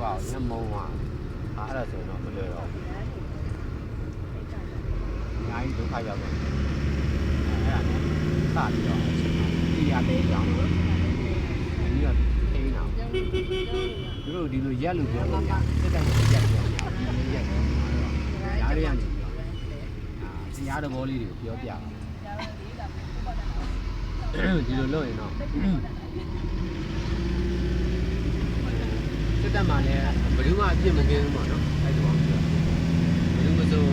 啊，人家懵啊，他那时候不乐了，人家一头开销的，哎呀，大地啊，地下地上，你要黑呢，如果野路标的呀，这个是野标呀，野标，野里样子啊，这野的玻璃的标标，ဒီလိုလုပ်ရင်တော့စစ်တပ်မှလည်းဘယ်သူမှအပြစ်မကင်းဘူးပေါ့နော်အဲ့ဒီကောင်ပြောဘယ်သူမှဆို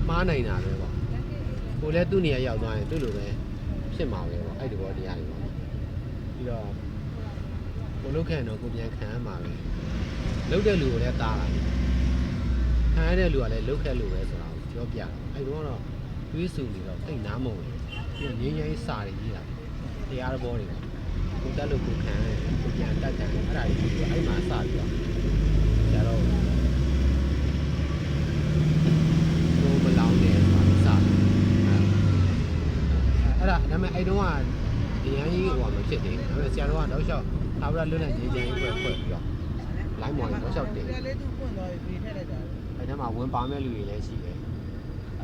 မှားနိုင်တာပဲပေါ့ကိုလည်းသူ့နေရာရောက်သွားရင်သူ့လိုပဲဖြစ်မှာပဲပေါ့အဲ့ဒီဘောတရားတွေပေါ့ပြီးတော့ကိုလုတ်ခဲ့တော့ကိုပြန်ခံရမှာပဲလုတ်တဲ့လူကိုလည်းတားလာခံရတဲ့လူကလည်းလုတ်ခဲ့လို့ပဲဆိုတာကိုပြောပြတော့အဲ့တော့တွေးဆူနေတော့တိတ်နားမုံတယ်ပြီးတော့ငင်းငင်းစာတွေကြီးတာတရားတော်ဘောတွေကိုတက်လို့ကိုခံရတယ်ကိုပြန်တက်တယ်အဲ့ဒါကြီးပြီးတော့အဲ့မှာစပြီးတော့ကျတော့ကိုမလောင်းတယ်ဆိုတာစအဲ့ဒါဒါပေမဲ့အဲ့တုန်းကဒီရန်ကြီးဟိုမဖြစ်သေးဘူးဒါပေမဲ့ဆရာတော်ကတော့ရှောက်သာဝရလွတ်လပ်ခြင်းချင်းဖွဲ့ပြီးတော့လိုင်းမော်တွေတော့ရှောက်တယ်လေးသူပွင့်သွားပြီထည့်လိုက်တာအဲ့ဒါမှဝင်ပါမဲ့လူတွေလည်းရှိတယ်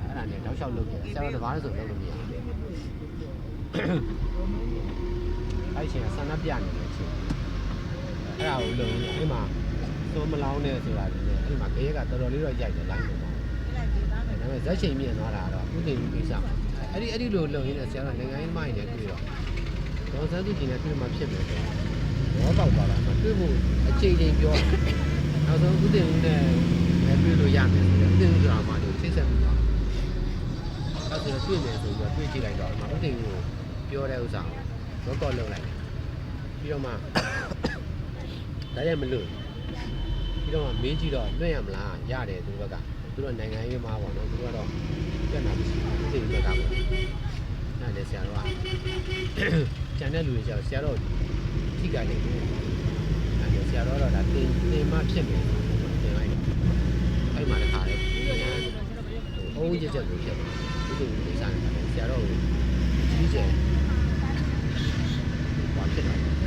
အဲ့ဒါနဲ့တောက်လျှောက်လုပ်တယ်ဆရာတော်တပါးလို့ဆိုလုပ်လို့မရဘူးအဲ့ဒီချိန်ကဆန္ဒပြနေတဲ့အချိန်အဲ့ဒါကိုလုံနေအဲ့မှာသွမလောင်းနေဆိုတာဒီနေ့အဲ့မှာခရဲကတော်တော်လေးတော့ရိုက်တယ်လိုင်းပေါ်မှာဒါပေမဲ့ဇက်ချိန်မြင့်သွားတာတော့ဥတည်မှုကိစ္စအဲ့ဒီလိုလုံရင်းနဲ့ဆရာကနိုင်ငံရေးမိုင်းနဲ့တွေ့တော့ဒေါ်စန်းသူကြီးနဲ့တွေ့မှဖြစ်မယ်ဆိုတော့ပေါက်သွားတာမှတွေ့ဖို့အချိန်ချင်းပြောနောက်ဆုံးဥတည်မှုနဲ့တွေ့လို့ရမယ်ဆိုတော့ဥတည်မှုဆိုတာမှဒီချိတ်ဆက်ပြီးတော့အဲ့ဒါဆိုတွေ့မယ်ဆိုပြီးတော့တွေ့ကြည့်လိုက်တော့ဥတည်မှုပြောတဲ့ဥစ္စာကိုတော့လုံလိုက်ပြီးတော့မှဒါရမလို့ပြီးတော့မေးကြည့်တော့လွှင့်ရမလားရတယ်သူတို့ကသူတို့နိုင်ငံရေးမှာပေါ့နော်သူတို့ကတော့ပြတ်နာမရှိဘူးသိတယ်ကပေါ့အဲ့ဒါဆရာတော်ကကျန်တဲ့လူတွေကျတော့ဆရာတော်ထိကြနေတယ်အဲ့ဒါဆရာတော်တော့ဒါတင်မှဖြစ်မယ်တင်လိုက်အဲ့မှာတခါလေအုံးကြက်ကြက်လို့ဖြစ်တယ်သူတို့ကိစ္စနဲ့ဆရာတော်ကိုကြီးကျယ်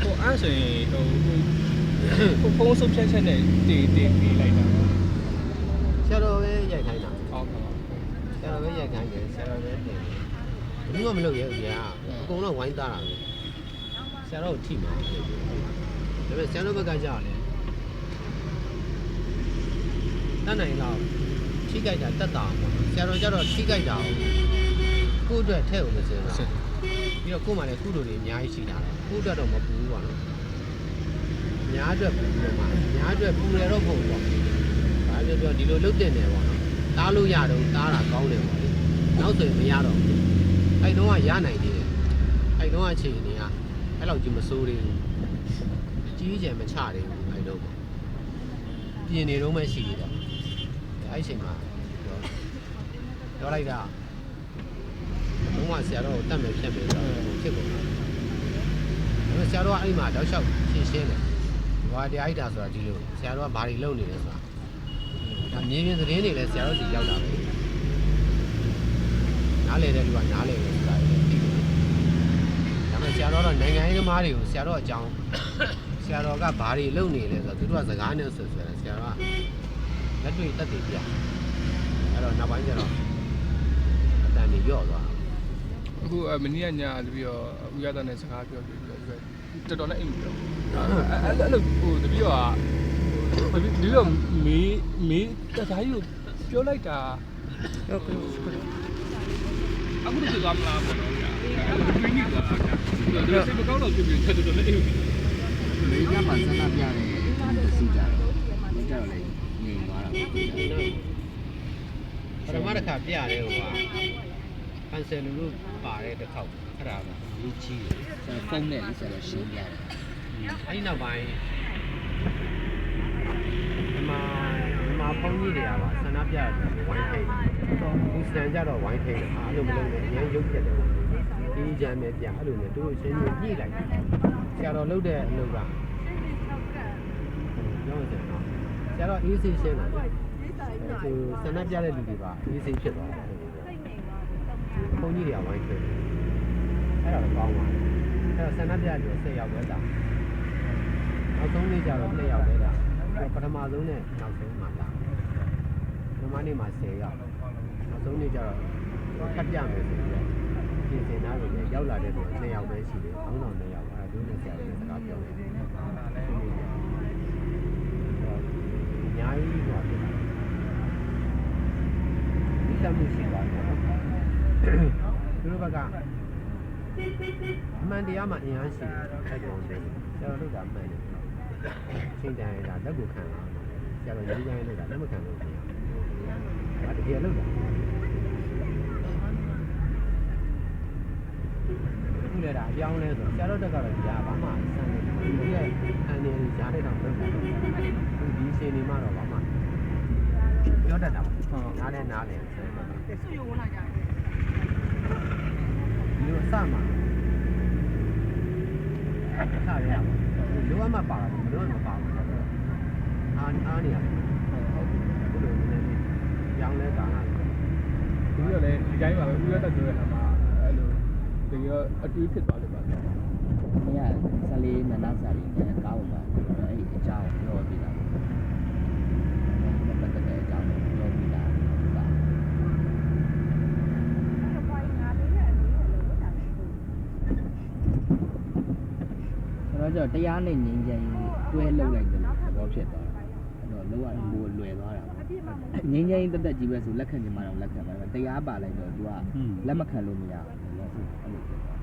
ဟိုအဲ့ဆိုရင်ဟိုဖုန်းဆုပ်ဖြတ်ချက်နဲ့တည်ပြီးလိုက်တာဆရာတော်ပဲရိုက်ခိုင်းတာဟုတ်ကဲ့ဆရာတော်ပဲရိုက်ခိုင်းတယ်ဆရာတော်ပဲတင်ဘူးမလုပ်ရဲဘူးကြာအကုန်လုံးဝိုင်းသားတာပဲဆရာတော်ကိုထိမှာဒါပေမဲ့ဆရာတော်ဘက်ကကြာတယ်တတ်နိုင်တော့ထိကြိုက်တာတက်တာပေါ့ဆရာတော်ကျတော့ထိကြိုက်တာကိုယ့်အတွက်ထဲ့အောင်မစင်ဘူးပြီးတော့ကို့မှာလည်းကုသိုလ်တွေအများကြီးရှိတာကို့အတွက်တော့မပူဘူးပေါ့နော်များအတွက်ပူလို့မှများအတွက်ပူရတော့ဖို့ပေါ့ဒါပြောဒီလိုလုတ်တင်တယ်ပေါ့နော်တားလို့ရတော့တားတာကောင်းတယ်ပေါ့လေနောက်ဆိုရင်မရတော့ဘူးအဲ့တုန်းကရနိုင်သေးတယ်အဲ့တုန်းကအခြေအနေကအဲ့လောက်ကြီးမစိုးသေးဘူးကြီးကျယ်မချသေးဘူးအဲ့တော့ပေါ့ပြင်နေတော့မှရှိသေးတယ်အဲ့ချိန်မှာပြောလိုက်တာဘုံကဆရာတော်ကိုတတ်မယ်ဖြတ်မယ်ဆိုတော့ဖြစ်ကုန်တယ်။ဒါပေမဲ့ဆရာတော်ကအဲ့မှာတောက်လျှောက်ရှင်းတယ်။ဘာတရားဣတာဆိုတာဒီလိုဆရာတော်ကဘာတွေလုပ်နေလဲဆိုတာဒါမြင်းမြင်းသတင်းတွေလည်းဆရာတော်စီရောက်တာပဲ။နားလေတဲ့လူကနားလေပဲဆိုတာလည်းသိတယ်။ဒါပေမဲ့ဆရာတော်ကနိုင်ငံရေးသမားတွေကိုဆရာတော်အကြောင်းဆရာတော်ကဘာတွေလုပ်နေလဲဆိုတော့သူတို့ကစကားနဲ့ဆိုတယ်ဆရာတော်ကလက်တွေ့တက်တည်ပြ။အဲ့တော့နောက်ပိုင်းကျတော့အတန်ကြီးရော့သွားအခုမနေ့ကညပြီးတော့ဦးရတဲ့နဲ့စကားပြောပြီးတော့တော်တော်နဲ့အိမ်ပြောအဲ့လိုဟိုတပည့်တော့မေးတခါကြီးကိုပြောလိုက်တာဟုတ်ကဲ့အခုတော့သွားမလားပေါ့နော်ဗျာဒီနေ့ကဒါစိတ်မကောင်းတော့ဖြစ်ပြီးတော်တော်နဲ့အိမ်မေးကြမှာဆန္ဒပြတယ်စီကြတယ်ကြောက်လိုက်ငြိမ်သွားတာပထမတစ်ခါပြတယ်ဟိုကအန်ဆယ်လူတို့ပါတဲ့တစ်ခေါက်အဲ့ဒါကလူကြီးတယ်ဖုန်းနဲ့လေးဆိုတော့ရှင်းပြတယ်အဲ့ဒီနောက်ပိုင်းဒီမှာဖုန်းကြီးတွေကပါဆန္ဒပြတယ်ဝိုင်းထိန်ဒီစတန်ကြတော့ဝိုင်းထိန်အားလုံးမလုံးနဲ့အရင်ရုပ်ပြတယ်ဒီကြမ်းမဲ့ပြအဲ့လိုနဲ့သူတို့ရှင်းပြညှိလိုက်ဆရာတော်လုပ်တဲ့အလုပ်ကပြောရရင်တော့ဆရာတော်အေးစိရှင်းတာသူဆန္ဒပြတဲ့လူတွေပါအေးစိဖြစ်သွားတယ်ဘုန်းကြီးတွေကဝိုင်းထွေးအဲ့ဒါတော့ကောင်းပါအဲ့တော့ဆန္ဒပြလို့10 ယောက်ပဲတာနောက် နောက်ဆုံးနေ့ကျတော့2ယောက်ပဲလားပထမဆုံးနဲ့နောက်ဆုံးမှလာပထမနေ့မှာ10ယောက်နောက်ဆုံးနေ့ကျတော့ထပ်ပြမယ်ဆိုပြီးပြင်ဆင်ထားတယ်ရောက်လာတဲ့သူ2ယောက်ပဲရှိတယ်ခေါင်းဆောင်2ယောက်အဲတို့နဲ့ဆရာတွေစကားပြောနေတယ်အများကြီးဆိုတာဒီတမှုရှိပါတယ်သူတို့ဘက်ကအမှန်တရားမှအင်အားရှိတယ်အဲ့ကောင်တွေဆရာတို့ကမှန်တယ်ချိန်တိုင်းတာလက်ကိုခံလာဆရာတို့ရေးကြိုင်းလို့တာလက်မခံလို့ခင်ဗျာတကယ်လို့တာခုလည်းဒါအပြောင်းလဲဆိုဆရာတို့တက်ကတော့ဒီဟာဘာမှစမ်းနေတယ်ဒီရဲ့အန်နေကြားတဲ့တော့လုပ်တာဒီစင်နေမှတော့ဘာမှပြောတတ်တာပေါ့နားလဲနားလဲဆူရုံဝင်လာကြတယ်ဒီလိုစမှာစားရအောင်လိုအပ်မှပါတာမလိုအပ်မပါဘူးအားနေရတယ်ဘယ်လိုလဲပြောင်းလဲတာလား ဒီလိုလေဒီတိုင်းပါပဲဦးရတက်ပြောရတာမှာအဲ့လိုတကယ်အတူဖြစ်သွားတယ်ပါ မရဆလေးနန္ဒစာရီနဲ့ကားပေါ်မှာအဲ့ဒီအကြောင်းပြောပြတာပတ်သက်တဲ့အကြောင်းပြောပြတာအဲ့တော့တရားနဲ့ငြိမ်းချမ်းရေးတွဲလောက်လိုက်တယ်ဘောဖြစ်သွားတာအဲ့တော့လောကကိုလွယ်သွားတာငြိမ်းချမ်းရေးတက်တက်ကြီးပဲဆိုလက်ခံချင်မှတော့လက်ခံပါတရားပါလိုက်တော့ तू ကလက်မခံလို့မရဘူးလို့ဆိုအဲ့လိုဖြစ်သွား